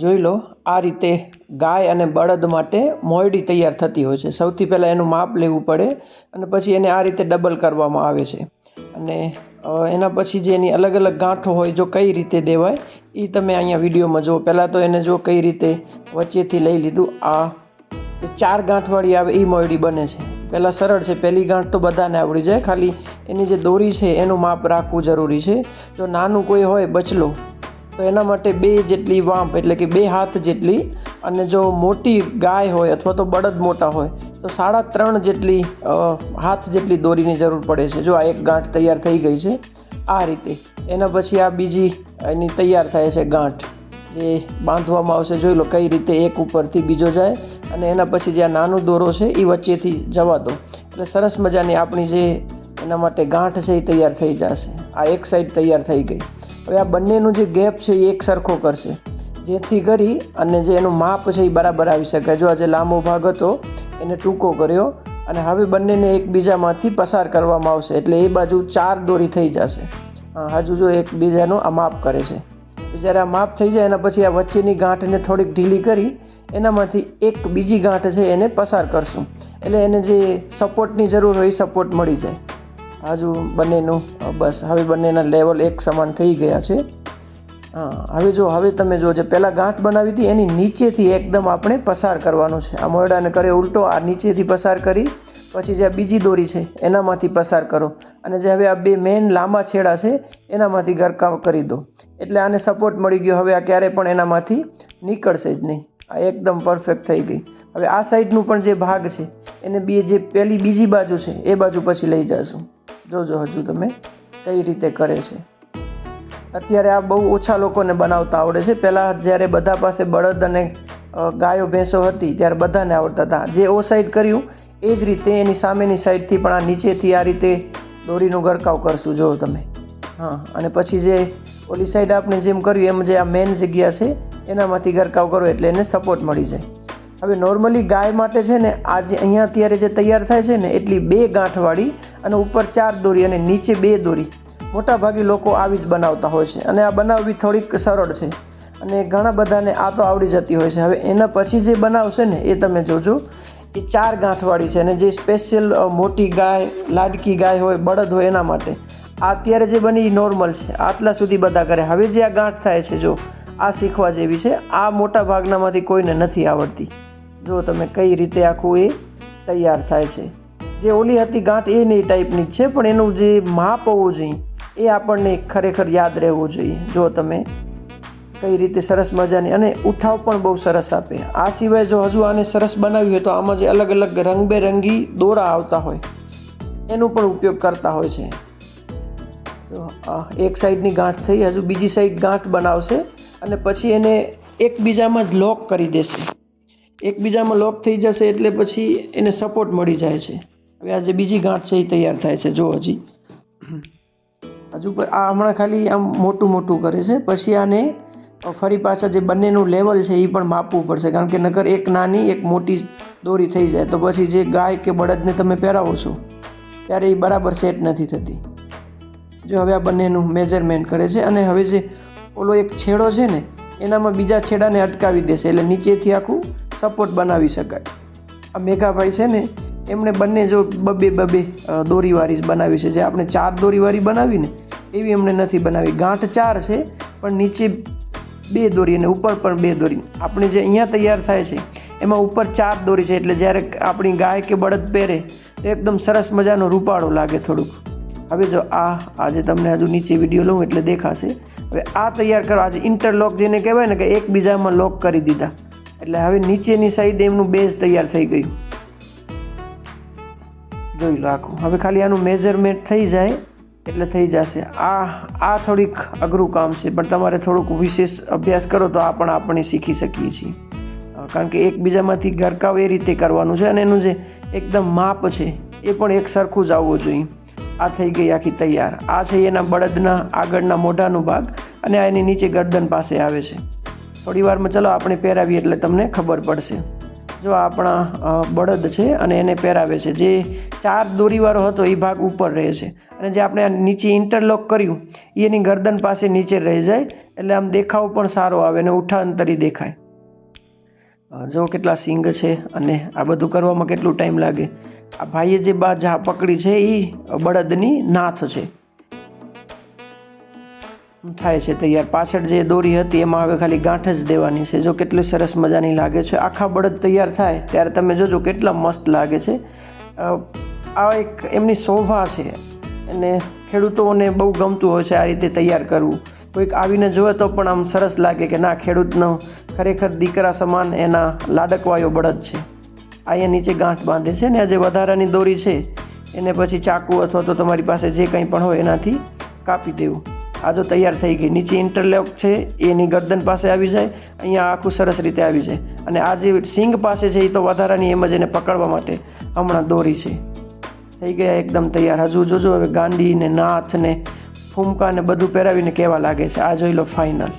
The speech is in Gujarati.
જોઈ લો આ રીતે ગાય અને બળદ માટે મોયડી તૈયાર થતી હોય છે. સૌથી પહેલાં એનું માપ લેવું પડે અને પછી એને આ રીતે ડબલ કરવામાં આવે છે. અને એના પછી જે એની અલગ અલગ ગાંઠો હોય જો કઈ રીતે દેવાય એ તમે અહીંયા વિડીયોમાં જુઓ. પહેલાં તો એને જો કઈ રીતે વચ્ચેથી લઈ લીધું. આ જે 4 ગાંઠવાળી આવે એ મોયડી બને છે. પહેલાં સરળ છે, પહેલી ગાંઠ તો બધાને આવડી જાય, ખાલી એની જે દોરી છે એનું માપ રાખવું જરૂરી છે. જો નાનું કોઈ હોય બચલો તો એના માટે 2 જેટલી વાંપ એટલે કે 2 હાથ જેટલી, અને જો મોટી ગાય હોય અથવા તો બળદ મોટા હોય તો 3.5 જેટલી હાથ જેટલી દોરીની જરૂર પડે છે. જો આ એક ગાંઠ તૈયાર થઈ ગઈ છે આ રીતે. એના પછી આ બીજી એની તૈયાર થાય છે ગાંઠ જે બાંધવામાં આવશે. જોઈ લો કઈ રીતે એક ઉપરથી બીજો જાય અને એના પછી જે આ નાનો દોરો છે એ વચ્ચેથી જવા દો એટલે સરસ મજાની આપણી જે એના માટે ગાંઠ છે એ તૈયાર થઈ જશે. આ એક સાઈડ તૈયાર થઈ ગઈ. હવે આ બંનેનું જે ગેપ છે એ એક સરખો કરશે જેથી કરી અને જે એનું માપ છે એ બરાબર આવી શકે. જો આ જે લાંબો ભાગ હતો એને ટૂંકો કર્યો અને હવે બંનેને એકબીજામાંથી પસાર કરવામાં આવશે એટલે એ બાજુ 4 દોરી થઈ જશે. હજુ જો એકબીજાનું આ માપ કરે છે. જ્યારે આ માપ થઈ જાય એના પછી આ વચ્ચેની ગાંઠને થોડીક ઢીલી કરી એનામાંથી એક બીજી ગાંઠ છે એને પસાર કરશું એટલે એને જે સપોર્ટની જરૂર હોય એ સપોર્ટ મળી જાય. હજુ બંનેનું બસ હવે બંનેના લેવલ એક સમાન થઈ ગયા છે. હવે જો હવે તમે જો જે પહેલાં ગાંઠ બનાવી હતી એની નીચેથી એકદમ આપણે પસાર કરવાનું છે. આ મોયડાને કરે ઉલટો, આ નીચેથી પસાર કરી પછી જે આ બીજી દોરી છે એનામાંથી પસાર કરો અને જે હવે આ 2 મેઇન લાંબા છેડા છે એનામાંથી ગરકાવ કરી દો એટલે આને સપોર્ટ મળી ગયો. હવે આ ક્યારેય પણ એનામાંથી નીકળશે જ નહીં. આ એકદમ પરફેક્ટ થઈ ગઈ. હવે આ સાઈડનું પણ જે ભાગ છે એને જે બીજી બાજુ છે એ બાજુ પછી લઈ જશું. જોજો હજુ તમે કઈ રીતે કરે છે. અત્યારે આ બહુ ઓછા લોકોને બનાવતા આવડે છે. પહેલાં જ્યારે બધા પાસે બળદ અને ગાયો ભેંસો હતી ત્યારે બધાને આવડતા હતા. જે ઓ સાઈડ કર્યું એ જ રીતે એની સામેની સાઈડથી પણ આ નીચેથી આ રીતે દોરીનું ગરકાવ કરશું. જુઓ તમે. અને પછી જે ઓલી સાઈડ આપણે જેમ કર્યું એમ જે આ મેઇન જગ્યા છે એનામાંથી ગરકાવ કરો એટલે એને સપોર્ટ મળી જાય. હવે નોર્મલી ગાય માટે છે ને આ જે અહીંયા અત્યારે જે તૈયાર થાય છે ને એટલી 2 ગાંઠવાળી અને ઉપર 4 દોરી અને નીચે 2 દોરી મોટાભાગે લોકો આવી જ બનાવતા હોય છે અને આ બનાવવી થોડીક સરળ છે અને ઘણા બધાને આ તો આવડી જતી હોય છે. હવે એના પછી જે બનાવશે ને એ તમે જોજો એ 4 ગાંઠવાળી છે અને જે સ્પેશિયલ મોટી ગાય લાડકી ગાય હોય બળદ હોય એના માટે. આ અત્યારે જે બની એ નોર્મલ છે, આટલા સુધી બધા કરે. હવે જે આ ગાંઠ થાય છે જો આ શીખવા જેવી છે. આ મોટા ભાગનામાંથી કોઈને નથી આવડતી. જો તમે કઈ રીતે આખું એ તૈયાર થાય છે. જે ઓલી હતી ગાંઠ એ નહીં ટાઈપની જ છે પણ એનું જે માપ હોવું જોઈએ એ આપણને ખરેખર યાદ રહેવું જોઈએ. જો તમે કઈ રીતે સરસ મજાની અને ઉઠાવ પણ બહુ સરસ આપે. આ સિવાય જો હજુ આને સરસ બનાવ્યું હોય તો આમાં જે અલગ અલગ રંગબેરંગી દોરા આવતા હોય એનો પણ ઉપયોગ કરતા હોય છે. તો એક સાઈડની ગાંઠ થઈ, હજુ બીજી સાઈડ ગાંઠ બનાવશે અને પછી એને એકબીજામાં જ લોક કરી દેશે. એકબીજામાં લોક થઈ જશે એટલે પછી એને સપોર્ટ મળી જાય છે. હવે આ જે બીજી ગાંઠ છે એ તૈયાર થાય છે. જો હજુ આ હમણાં ખાલી આમ મોટું મોટું કરે છે. પછી આને ફરી પાછા જે બંનેનું લેવલ છે એ પણ માપવું પડશે કારણ કે નકર એક નાની એક મોટી દોરી થઈ જાય તો પછી જે ગાય કે બળદને તમે પહેરાવો છો ત્યારે એ બરાબર સેટ નથી થતી. જો હવે આ બંનેનું મેજરમેન્ટ કરે છે અને હવે જે ઓલો એક છેડો છે ને એનામાં બીજા છેડાને અટકાવી દેશે એટલે નીચેથી આખું સપોર્ટ બનાવી શકાય. આ મેઘાભાઈ છે ને એમણે બંને જો બબે દોરીવાળી જ બનાવી છે. જે આપણે 4 દોરીવાળી બનાવી ને એવી એમણે નથી બનાવી. ગાંઠ 4 છે પણ નીચે 2 દોરી અને ઉપર પણ 2 દોરી. આપણે જે અહીંયા તૈયાર થાય છે એમાં ઉપર 4 દોરી છે એટલે જ્યારે આપણી ગાય કે બળદ પહેરે તો એકદમ સરસ મજાનો રૂપાળો લાગે થોડુંક. હવે જો આજે તમને હજુ નીચે વિડીયો લઉં એટલે દેખાશે. હવે આ તૈયાર કરો. આજે ઇન્ટરલોક જેને કહેવાય ને કે એકબીજામાં લોક કરી દીધા એટલે હવે નીચેની સાઈડ એમનું બેઝ તૈયાર થઈ ગયું. જોઈ લો આખું. હવે ખાલી આનું મેજરમેન્ટ થઈ જાય એટલે થઈ જશે. આ થોડીક અઘરું કામ છે પણ તમારે થોડુંક વિશેષ અભ્યાસ કરો તો આપણે શીખી શકીએ છીએ કારણ કે એકબીજામાંથી ગરકાવ એ રીતે કરવાનું છે અને એનું જે એકદમ માપ છે એ પણ એક સરખું જ આવવું જોઈએ. આ થઈ ગઈ આખી તૈયાર. આ છે એના બળદના આગળના મોઢાનો ભાગ અને આ એની નીચે ગરદન પાસે આવે છે. થોડી વારમાં ચલો આપણે પહેરાવીએ એટલે તમને ખબર પડશે. જો આપણા બળદ છે અને એને પહેરાવે છે. જે 4 દોરીવાળો હતો એ ભાગ ઉપર રહે છે અને જે આપણે નીચે ઇન્ટરલોક કર્યું એની ગરદન પાસે નીચે રહી જાય એટલે આમ દેખાવ પણ સારો આવે અને ઉઠાંતરી દેખાય. જો કેટલા સિંગ છે અને આ બધું કરવામાં કેટલું ટાઈમ લાગે. આ ભાઈએ જે જા પકડી છે એ બળદની નાથ છે. થાય છે તૈયાર. પાછળ જે દોરી હતી એમાં હવે ખાલી ગાંઠ જ દેવાની છે. જો કેટલી સરસ મજાની લાગે છે. આખા બળદ તૈયાર થાય ત્યારે તમે જોજો કેટલા મસ્ત લાગે છે. આ એક એમની શોભા છે અને ખેડૂતોને બહુ ગમતું હોય છે આ રીતે તૈયાર કરવું. કોઈક આવીને જોવે તો પણ આમ સરસ લાગે કે ના, ખેડૂતનો ખરેખર દીકરા સમાન એના લાડકવાયો બળદ છે. અહીંયા નીચે ગાંઠ બાંધે છે ને આ જે વધારાની દોરી છે એને પછી ચાકુ અથવા તો તમારી પાસે જે કંઈ પણ હોય એનાથી કાપી દેવું. આ જો તૈયાર થઈ ગઈ. નીચે ઇન્ટરલોક છે એની ગરદન પાસે આવી જાય, અહીંયા આખું સરસ રીતે આવી જાય. અને આ જે સિંગ પાસે છે એ તો વધારાની એમ જ એને પકડવા માટે હમણાં દોરી છે. થઈ ગયા એકદમ તૈયાર. હજુ જોજો હવે ગાંડી ને નાથ ને ફૂમકા ને બધું પહેરાવીને કેવા લાગે છે. આ જોઈ લો ફાઇનલ.